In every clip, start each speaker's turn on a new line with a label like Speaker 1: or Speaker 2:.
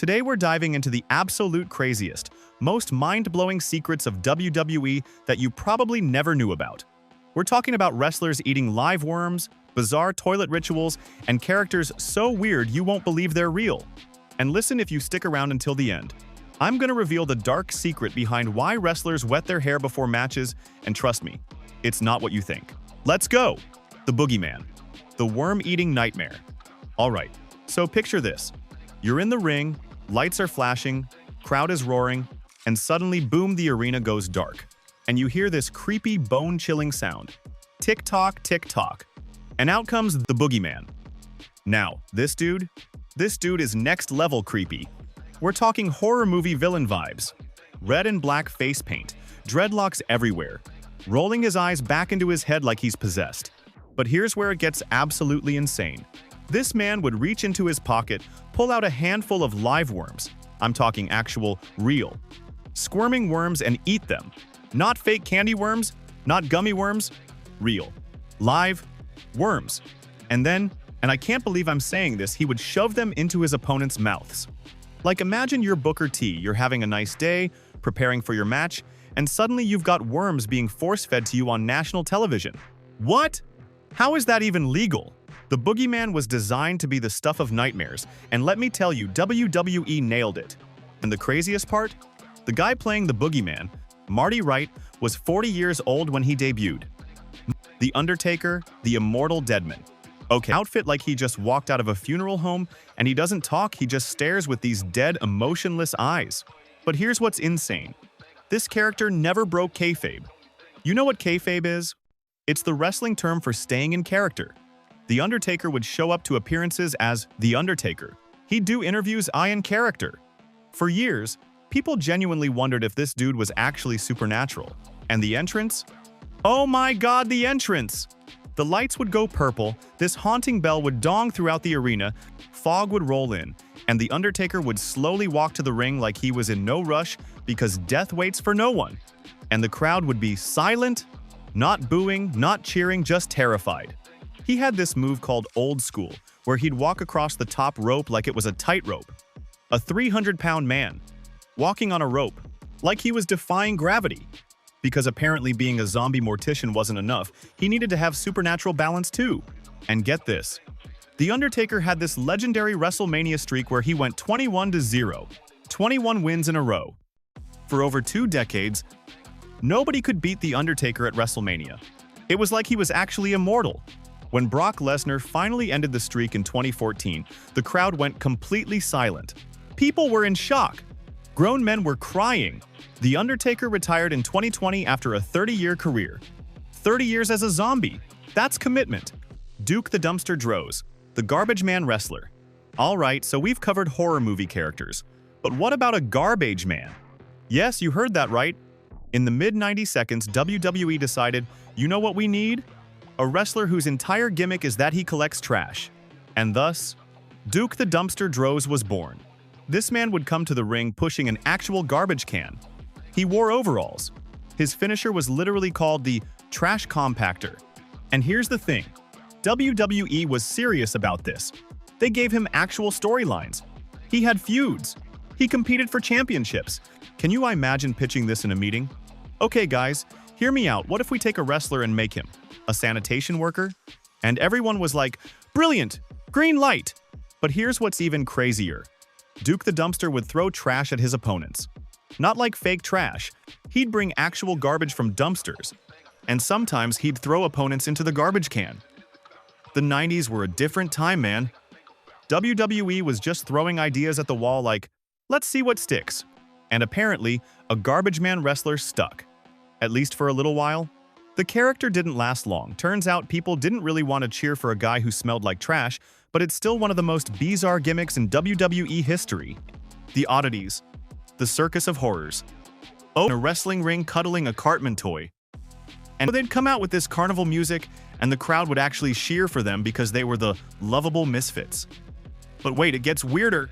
Speaker 1: Today we're diving into the absolute craziest, most mind-blowing secrets of WWE that you probably never knew about. We're talking about wrestlers eating live worms, bizarre toilet rituals, and characters so weird you won't believe they're real. And listen if you stick around until the end. I'm gonna reveal the dark secret behind why wrestlers wet their hair before matches, and trust me, it's not what you think. Let's go! The Boogeyman. The worm-eating nightmare. Alright, so picture this. You're in the ring, lights are flashing, crowd is roaring, and suddenly boom, the arena goes dark. And you hear this creepy, bone-chilling sound. Tick-tock, tick-tock. And out comes the Boogeyman. Now, this dude is next-level creepy. We're talking horror movie villain vibes. Red and black face paint, dreadlocks everywhere, rolling his eyes back into his head like he's possessed. But here's where it gets absolutely insane. This man would reach into his pocket, pull out a handful of live worms. I'm talking actual, real, squirming worms and eat them. Not fake candy worms, not gummy worms, real, live worms. And then, and I can't believe I'm saying this, he would shove them into his opponent's mouths. Like imagine you're Booker T, you're having a nice day, preparing for your match, and suddenly you've got worms being force-fed to you on national television. What? How is that even legal? The Boogeyman was designed to be the stuff of nightmares, and let me tell you, WWE nailed it. And the craziest part? The guy playing the Boogeyman, Marty Wright, was 40 years old when he debuted. The Undertaker, the immortal Deadman. Okay, outfit like he just walked out of a funeral home, and he doesn't talk, he just stares with these dead, emotionless eyes. But here's what's insane. This character never broke kayfabe. You know what kayfabe is? It's the wrestling term for staying in character. The Undertaker would show up to appearances as The Undertaker. He'd do interviews in character. For years, people genuinely wondered if this dude was actually supernatural. And the entrance? Oh my god, the entrance! The lights would go purple, this haunting bell would dong throughout the arena, fog would roll in, and The Undertaker would slowly walk to the ring like he was in no rush because death waits for no one. And the crowd would be silent, not booing, not cheering, just terrified. He had this move called Old School, where he'd walk across the top rope like it was a tightrope. A 300-pound man, walking on a rope, like he was defying gravity. Because apparently being a zombie mortician wasn't enough, he needed to have supernatural balance too. And get this. The Undertaker had this legendary WrestleMania streak where he went 21-0, 21 wins in a row. For over 2 decades, nobody could beat The Undertaker at WrestleMania. It was like he was actually immortal. When Brock Lesnar finally ended the streak in 2014, the crowd went completely silent. People were in shock. Grown men were crying. The Undertaker retired in 2020 after a 30-year career. 30 years as a zombie. That's commitment. Duke the Dumpster Droz, the Garbage Man wrestler. Alright, so we've covered horror movie characters. But what about a garbage man? Yes, you heard that right. In the mid-90 seconds, WWE decided, you know what we need? A wrestler whose entire gimmick is that he collects trash. And thus, Duke the Dumpster Droz was born. This man would come to the ring pushing an actual garbage can. He wore overalls. His finisher was literally called the Trash Compactor. And here's the thing. WWE was serious about this. They gave him actual storylines. He had feuds. He competed for championships. Can you imagine pitching this in a meeting? Okay guys, hear me out. What if we take a wrestler and make him a sanitation worker? And everyone was like, brilliant, green light. But here's what's even crazier. Duke the Dumpster would throw trash at his opponents. Not like fake trash. He'd bring actual garbage from dumpsters. And sometimes he'd throw opponents into the garbage can. The 90s were a different time, man. WWE was just throwing ideas at the wall like, let's see what sticks. And apparently, a garbage man wrestler stuck. At least for a little while. The character didn't last long. Turns out people didn't really want to cheer for a guy who smelled like trash, but it's still one of the most bizarre gimmicks in WWE history. The oddities. The circus of horrors. Oh, a wrestling ring cuddling a Cartman toy. And they'd come out with this carnival music, and the crowd would actually cheer for them because they were the lovable misfits. But wait, it gets weirder.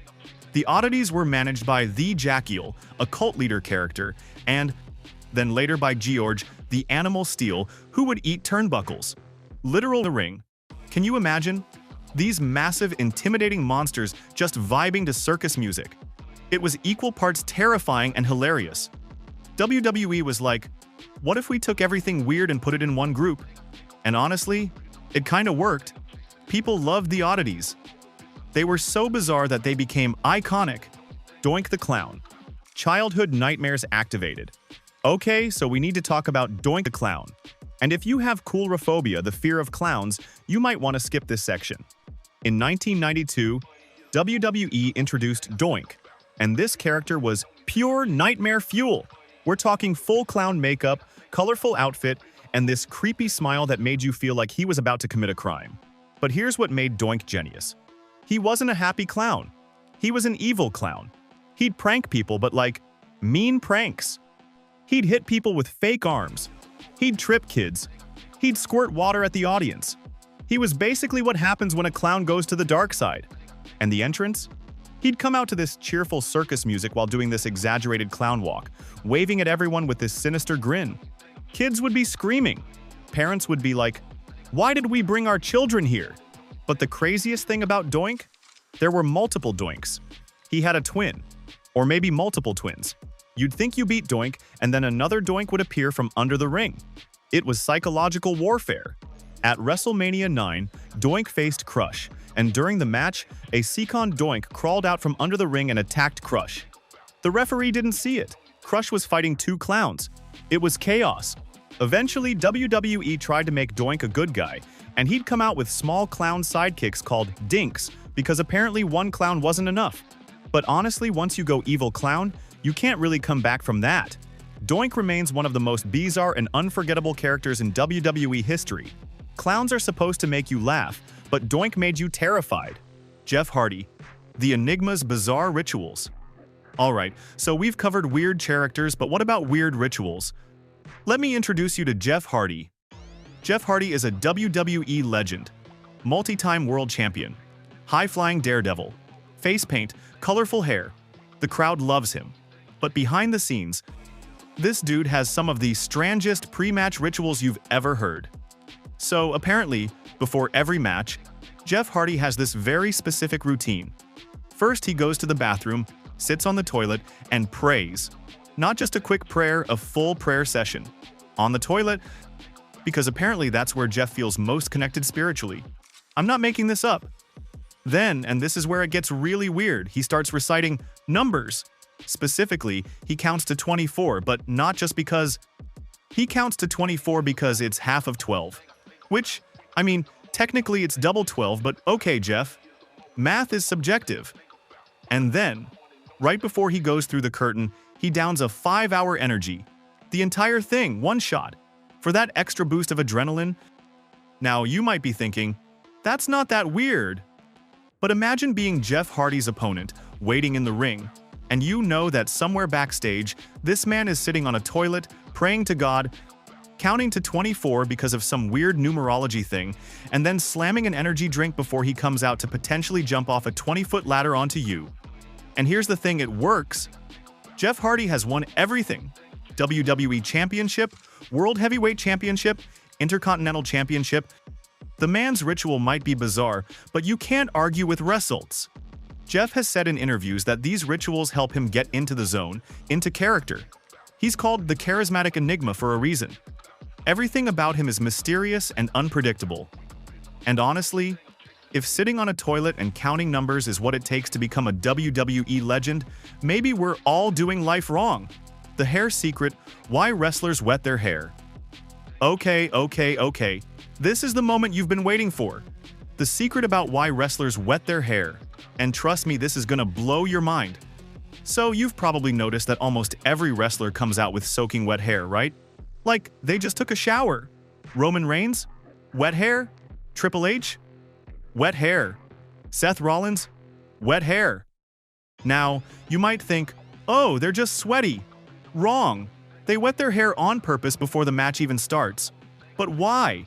Speaker 1: The oddities were managed by the Jackiel, a cult leader character, and then later by George, the Animal Steel, who would eat turnbuckles. Literal the ring. Can you imagine? These massive, intimidating monsters just vibing to circus music. It was equal parts terrifying and hilarious. WWE was like, what if we took everything weird and put it in one group? And honestly, it kinda worked. People loved the oddities. They were so bizarre that they became iconic. Doink the Clown. Childhood nightmares activated. Okay, so we need to talk about Doink the Clown. And if you have coulrophobia, the fear of clowns, you might want to skip this section. In 1992, WWE introduced Doink, and this character was pure nightmare fuel. We're talking full clown makeup, colorful outfit, and this creepy smile that made you feel like he was about to commit a crime. But here's what made Doink genius. He wasn't a happy clown. He was an evil clown. He'd prank people, but like, mean pranks. He'd hit people with fake arms. He'd trip kids. He'd squirt water at the audience. He was basically what happens when a clown goes to the dark side. And the entrance? He'd come out to this cheerful circus music while doing this exaggerated clown walk, waving at everyone with this sinister grin. Kids would be screaming. Parents would be like, why did we bring our children here? But the craziest thing about Doink? There were multiple Doinks. He had a twin, or maybe multiple twins. You'd think you beat Doink, and then another Doink would appear from under the ring. It was psychological warfare. At WrestleMania 9, Doink faced Crush, and during the match, a Seacon Doink crawled out from under the ring and attacked Crush. The referee didn't see it. Crush was fighting two clowns. It was chaos. Eventually, WWE tried to make Doink a good guy, and he'd come out with small clown sidekicks called Dinks, because apparently one clown wasn't enough. But honestly, once you go evil clown, you can't really come back from that. Doink remains one of the most bizarre and unforgettable characters in WWE history. Clowns are supposed to make you laugh, but Doink made you terrified. Jeff Hardy. The Enigma's bizarre rituals. Alright, so we've covered weird characters, but what about weird rituals? Let me introduce you to Jeff Hardy. Jeff Hardy is a WWE legend, multi-time world champion, high-flying daredevil, face paint, colorful hair. The crowd loves him. But behind the scenes, this dude has some of the strangest pre-match rituals you've ever heard. So apparently, before every match, Jeff Hardy has this very specific routine. First, he goes to the bathroom, sits on the toilet, and prays. Not just a quick prayer, a full prayer session. On the toilet, because apparently that's where Jeff feels most connected spiritually. I'm not making this up. Then, and this is where it gets really weird, he starts reciting numbers. Specifically, he counts to 24, but not just because... He counts to 24 because it's half of 12. Which, I mean, technically it's double 12, but okay, Jeff. Math is subjective. And then, right before he goes through the curtain, he downs a 5-hour energy. The entire thing, one shot. For that extra boost of adrenaline. Now, you might be thinking, that's not that weird. But imagine being Jeff Hardy's opponent, waiting in the ring, and you know that somewhere backstage, this man is sitting on a toilet, praying to God, counting to 24 because of some weird numerology thing, and then slamming an energy drink before he comes out to potentially jump off a 20-foot ladder onto you. And here's the thing, it works. Jeff Hardy has won everything. WWE Championship, World Heavyweight Championship, Intercontinental Championship. The man's ritual might be bizarre, but you can't argue with results. Jeff has said in interviews that these rituals help him get into the zone, into character. He's called the charismatic enigma for a reason. Everything about him is mysterious and unpredictable. And honestly, if sitting on a toilet and counting numbers is what it takes to become a WWE legend, maybe we're all doing life wrong. The hair secret, why wrestlers wet their hair. Okay. This is the moment you've been waiting for. The secret about why wrestlers wet their hair. And trust me, this is gonna blow your mind. So you've probably noticed that almost every wrestler comes out with soaking wet hair, right? Like, they just took a shower. Roman Reigns? Wet hair? Triple H? Wet hair. Seth Rollins? Wet hair. Now, you might think, oh, they're just sweaty. Wrong. They wet their hair on purpose before the match even starts. But why?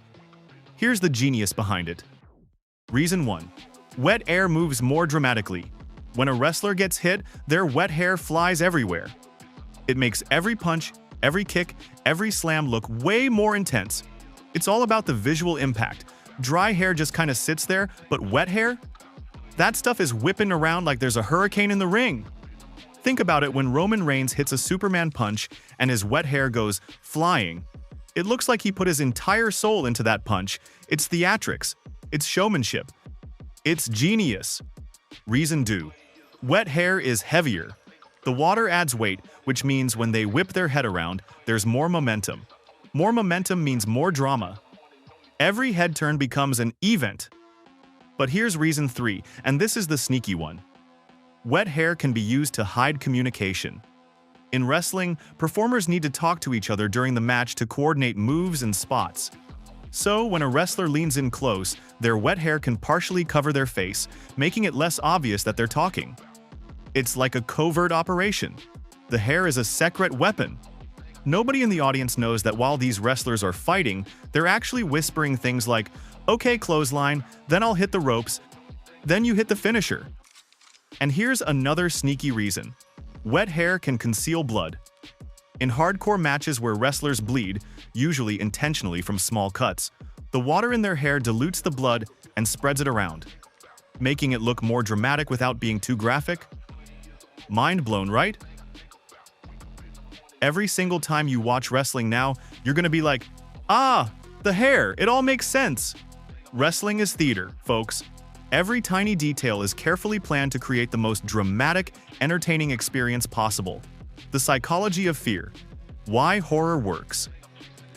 Speaker 1: Here's the genius behind it. Reason 1. Wet air moves more dramatically. When a wrestler gets hit, their wet hair flies everywhere. It makes every punch, every kick, every slam look way more intense. It's all about the visual impact. Dry hair just kind of sits there, but wet hair? That stuff is whipping around like there's a hurricane in the ring. Think about it when Roman Reigns hits a Superman punch and his wet hair goes flying. It looks like he put his entire soul into that punch. It's theatrics. It's showmanship. It's genius. Reason 2. Wet hair is heavier. The water adds weight, which means when they whip their head around, there's more momentum. More momentum means more drama. Every head turn becomes an event. But here's reason 3, and this is the sneaky one. Wet hair can be used to hide communication. In wrestling, performers need to talk to each other during the match to coordinate moves and spots. So, when a wrestler leans in close, their wet hair can partially cover their face, making it less obvious that they're talking. It's like a covert operation. The hair is a secret weapon. Nobody in the audience knows that while these wrestlers are fighting, they're actually whispering things like, "Okay, clothesline, then I'll hit the ropes, then you hit the finisher." And here's another sneaky reason. Wet hair can conceal blood. In hardcore matches where wrestlers bleed, usually intentionally from small cuts, the water in their hair dilutes the blood and spreads it around, making it look more dramatic without being too graphic. Mind blown, right? Every single time you watch wrestling now, you're gonna be like, "Ah, the hair, it all makes sense." Wrestling is theater, folks. Every tiny detail is carefully planned to create the most dramatic, entertaining experience possible. The psychology of fear. Why horror works.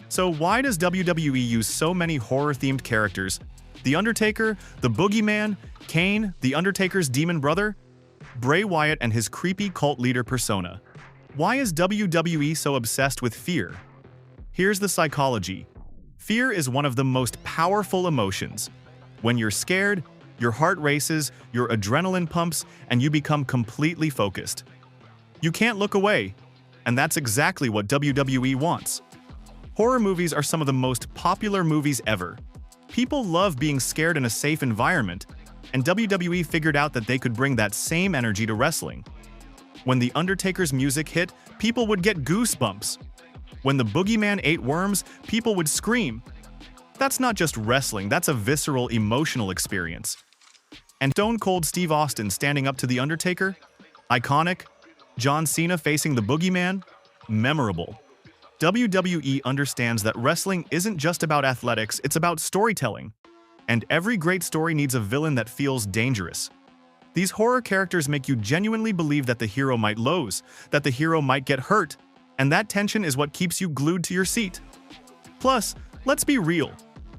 Speaker 1: So why does WWE use so many horror-themed characters? The Undertaker, the Boogeyman, Kane, the Undertaker's demon brother, Bray Wyatt and his creepy cult leader persona. Why is WWE so obsessed with fear? Here's the psychology. Fear is one of the most powerful emotions. When you're scared, your heart races, your adrenaline pumps, and you become completely focused. You can't look away, and that's exactly what WWE wants. Horror movies are some of the most popular movies ever. People love being scared in a safe environment, and WWE figured out that they could bring that same energy to wrestling. When The Undertaker's music hit, people would get goosebumps. When the Boogeyman ate worms, people would scream. That's not just wrestling, that's a visceral, emotional experience. And Stone Cold Steve Austin standing up to The Undertaker? Iconic. John Cena facing the Boogeyman? Memorable. WWE understands that wrestling isn't just about athletics, it's about storytelling. And every great story needs a villain that feels dangerous. These horror characters make you genuinely believe that the hero might lose, that the hero might get hurt, and that tension is what keeps you glued to your seat. Plus, let's be real.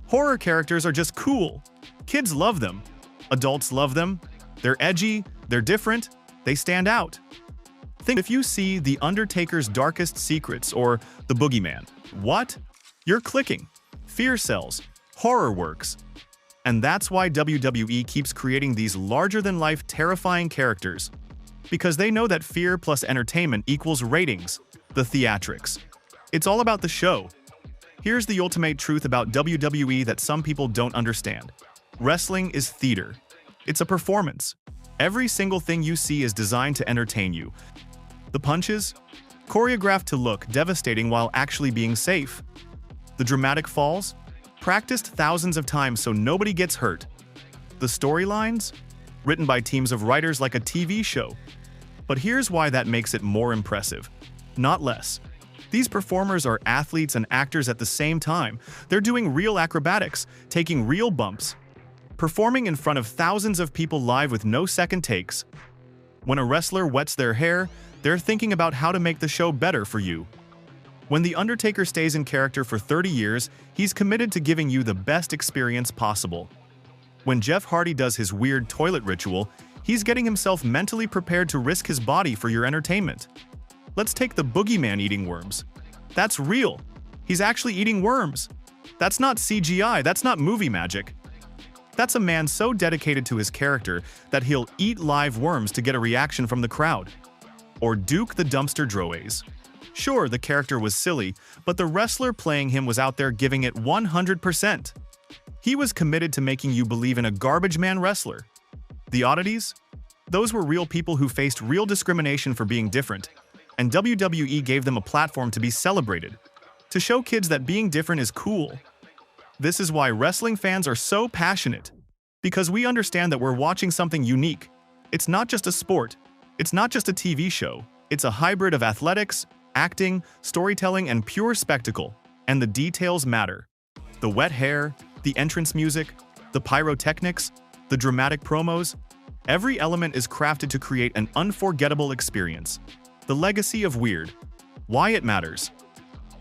Speaker 1: Horror characters are just cool. Kids love them. Adults love them. They're edgy, they're different, they stand out. Think if you see The Undertaker's Darkest Secrets or The Boogeyman. What? You're clicking. Fear sells. Horror works. And that's why WWE keeps creating these larger-than-life terrifying characters. Because they know that fear plus entertainment equals ratings, the theatrics. It's all about the show. Here's the ultimate truth about WWE that some people don't understand. Wrestling is theater. It's a performance. Every single thing you see is designed to entertain you. The punches? Choreographed to look devastating while actually being safe. The dramatic falls? Practiced thousands of times so nobody gets hurt. The storylines? Written by teams of writers like a TV show. But here's why that makes it more impressive. Not less. These performers are athletes and actors at the same time. They're doing real acrobatics, taking real bumps, performing in front of thousands of people live with no second takes. When a wrestler wets their hair, they're thinking about how to make the show better for you. When The Undertaker stays in character for 30 years, he's committed to giving you the best experience possible. When Jeff Hardy does his weird toilet ritual, he's getting himself mentally prepared to risk his body for your entertainment. Let's take the Boogeyman eating worms. That's real. He's actually eating worms. That's not CGI, that's not movie magic. That's a man so dedicated to his character that he'll eat live worms to get a reaction from the crowd. Or Duke the Dumpster Droese. Sure, the character was silly, but the wrestler playing him was out there giving it 100%. He was committed to making you believe in a garbage man wrestler. The oddities? Those were real people who faced real discrimination for being different, and WWE gave them a platform to be celebrated, to show kids that being different is cool. This is why wrestling fans are so passionate, because we understand that we're watching something unique. It's not just a sport, It's not just a TV show. It's a hybrid of athletics, acting, storytelling, and pure spectacle. And the details matter. The wet hair, the entrance music, the pyrotechnics, the dramatic promos. Every element is crafted to create an unforgettable experience. The legacy of weird. Why it matters.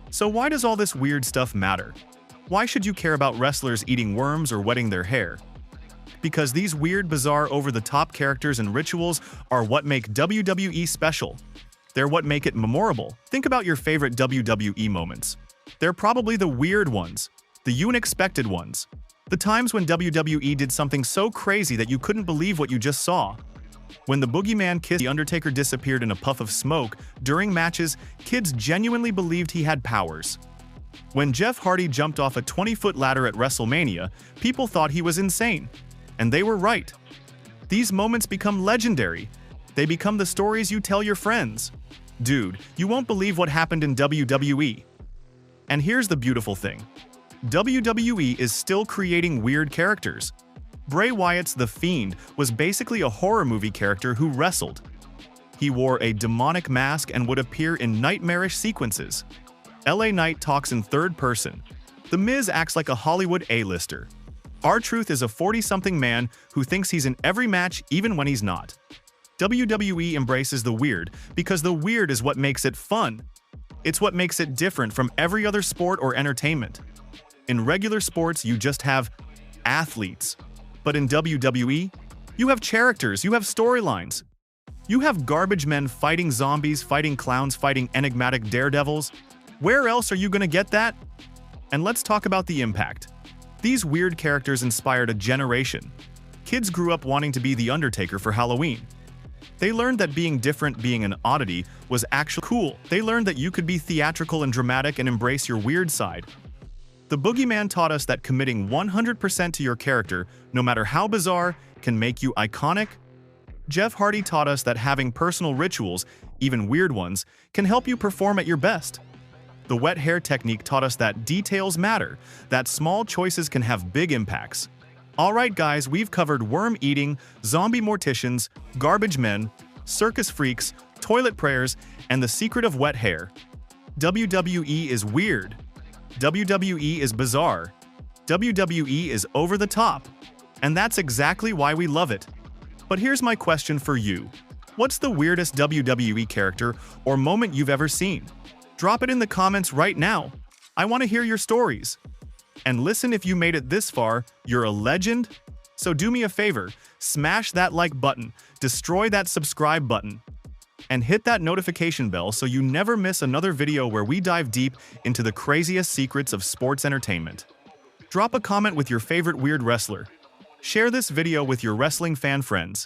Speaker 1: So why does all this weird stuff matter? Why should you care about wrestlers eating worms or wetting their hair? Because these weird, bizarre, over-the-top characters and rituals are what make WWE special. They're what make it memorable. Think about your favorite WWE moments. They're probably the weird ones, the unexpected ones. The times when WWE did something so crazy that you couldn't believe what you just saw. When the boogeyman kissed The Undertaker disappeared in a puff of smoke during matches, kids genuinely believed he had powers. When Jeff Hardy jumped off a 20-foot ladder at WrestleMania, people thought he was insane. And they were right. These moments become legendary. They become the stories you tell your friends. Dude, you won't believe what happened in WWE. And here's the beautiful thing. WWE is still creating weird characters. Bray Wyatt's The Fiend was basically a horror movie character who wrestled. He wore a demonic mask and would appear in nightmarish sequences. LA Knight talks in third person. The Miz acts like a Hollywood A-lister. R-Truth is a 40-something man who thinks he's in every match even when he's not. WWE embraces the weird because the weird is what makes it fun. It's what makes it different from every other sport or entertainment. In regular sports, you just have athletes. But in WWE, you have characters, you have storylines. You have garbage men fighting zombies, fighting clowns, fighting enigmatic daredevils. Where else are you gonna get that? And let's talk about the impact. These weird characters inspired a generation. Kids grew up wanting to be The Undertaker for Halloween. They learned that being different, being an oddity, was actually cool. They learned that you could be theatrical and dramatic and embrace your weird side. The Boogeyman taught us that committing 100% to your character, no matter how bizarre, can make you iconic. Jeff Hardy taught us that having personal rituals, even weird ones, can help you perform at your best. The wet hair technique taught us that details matter, that small choices can have big impacts. Alright guys, we've covered worm eating, zombie morticians, garbage men, circus freaks, toilet prayers, and the secret of wet hair. WWE is weird. WWE is bizarre. WWE is over the top. And that's exactly why we love it. But here's my question for you. What's the weirdest WWE character or moment you've ever seen? Drop it in the comments right now. I want to hear your stories. And listen, if you made it this far, you're a legend. So do me a favor, smash that like button, destroy that subscribe button, and hit that notification bell so you never miss another video where we dive deep into the craziest secrets of sports entertainment. Drop a comment with your favorite weird wrestler. Share this video with your wrestling fan friends.